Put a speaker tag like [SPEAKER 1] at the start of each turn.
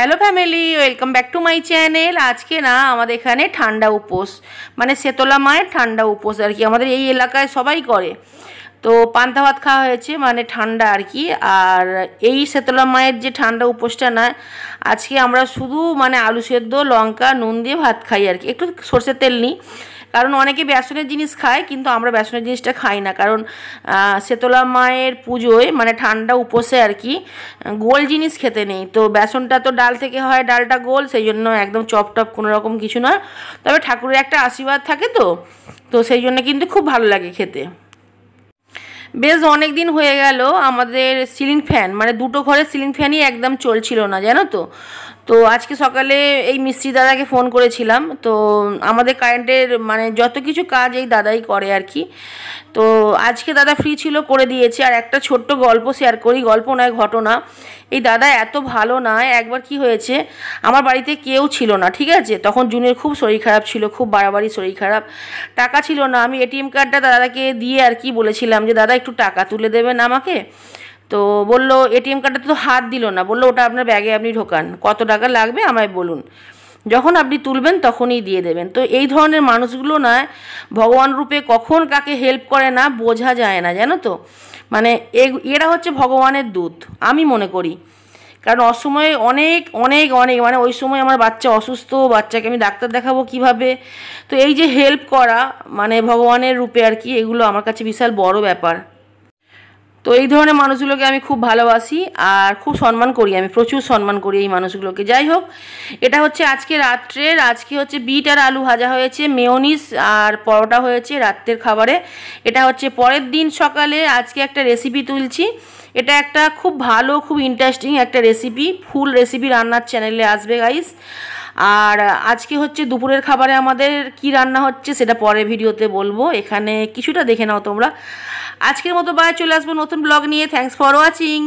[SPEAKER 1] Hello family, welcome back to my channel. আজকে না আমাদের এখানে ঠান্ডা উপোস, মানে শেতলা মায়ের ঠান্ডা উপোস আর কি, আমাদের এই এলাকায় সবাই করে। তো পান্তা ভাত খাওয়া হয়েছে, মানে ঠান্ডা আর কি। আর এই শেতলা মায়ের যে ঠান্ডা উপোসটা না, আজকে আমরা শুধু মানে আলু সেদ্ধ, লঙ্কা, নুন দিয়ে ভাত খাই আর কি, একটু সরষের তেল নিই। কারণ অনেকে বেসনের জিনিস খায়, কিন্তু আমরা বেসনের জিনিসটা খাই না। কারণ শেতলা মায়ের পুজোয় মানে ঠান্ডা উপোসে আর কি গোল জিনিস খেতে নেই। তো বেসনটা তো ডাল থেকে হয়, ডালটা গোল, সেই জন্য একদম চপ টপ কোনো রকম কিছু নয়। তবে ঠাকুরের একটা আশীর্বাদ থাকে, তো সেই জন্য কিন্তু খুব ভালো লাগে খেতে। বেশ অনেক দিন হয়ে গেল আমাদের সিলিং ফ্যান, মানে দুটো ঘরের সিলিং ফ্যানই একদম চলছিল না, জানো তো। তো আজকে সকালে এই মিস্ত্রি দাদাকে ফোন করেছিলাম। তো আমাদের কারেন্টের মানে যত কিছু কাজ এই দাদাই করে আর কি। তো আজকে দাদা ফ্রি ছিল, করে দিয়েছে। আর একটা ছোট্ট গল্প শেয়ার করি, গল্প নয় ঘটনা। এই দাদা এত ভালো না, একবার কি হয়েছে, আমার বাড়িতে কেউ ছিল না, ঠিক আছে। তখন জুনের খুব শরীর খারাপ ছিল, খুব বাড়াবাড়ি শরীর খারাপ, টাকা ছিল না। আমি এটিএম কার্ডটা দাদাকে দিয়ে আর কি বলেছিলাম যে দাদা একটু টাকা তুলে দেবেন আমাকে। তো বললো, এটিএম কার্ডটা তো হাত দিল না, বললো ওটা আপনার ব্যাগে আপনি ঢোকান, কত টাকা লাগবে আমায় বলুন, যখন আপনি তুলবেন তখনই দিয়ে দেবেন। তো এই ধরনের মানুষগুলো না ভগবান রূপে কখন কাকে হেল্প করে না বোঝা যায় না, জানো তো। মানে এরা হচ্ছে ভগবানের দূত আমি মনে করি। কারণ অসময়ে অনেক অনেক অনেক মানে ওই সময় আমার বাচ্চা অসুস্থ, বাচ্চাকে আমি ডাক্তার দেখাবো কিভাবে। তো এই যে হেল্প করা মানে ভগবানের রূপে আর কি, এগুলো আমার কাছে বিশাল বড় ব্যাপার। তো এই ধরনের মানুষগুলোকে আমি খুব ভালোবাসি আর খুব সম্মান করি, আমি প্রচুর সম্মান করি এই মানুষগুলোকে। যাই হোক, এটা হচ্ছে আজকে রাত্রের, আজকে হচ্ছে বিট আর আলু ভাজা হয়েছে, মেয়োনিজ আর পরোটা হয়েছে রাত্রের খাবারে। এটা হচ্ছে পরের দিন সকালে আজকে একটা রেসিপি তুলছি। এটা একটা খুব ভালো, খুব ইন্টারেস্টিং একটা রেসিপি, ফুল রেসিপি রান্নার চ্যানেলে আসবে গাইস। আর আজকে হচ্ছে দুপুরের খাবারে আমাদের কি রান্না হচ্ছে সেটা পরে ভিডিওতে বলবো, এখানে কিছুটা দেখে নাও তোমরা। আজকের মতো বাই, চলে আসবো নতুন ব্লগ নিয়ে। Thanks for watching.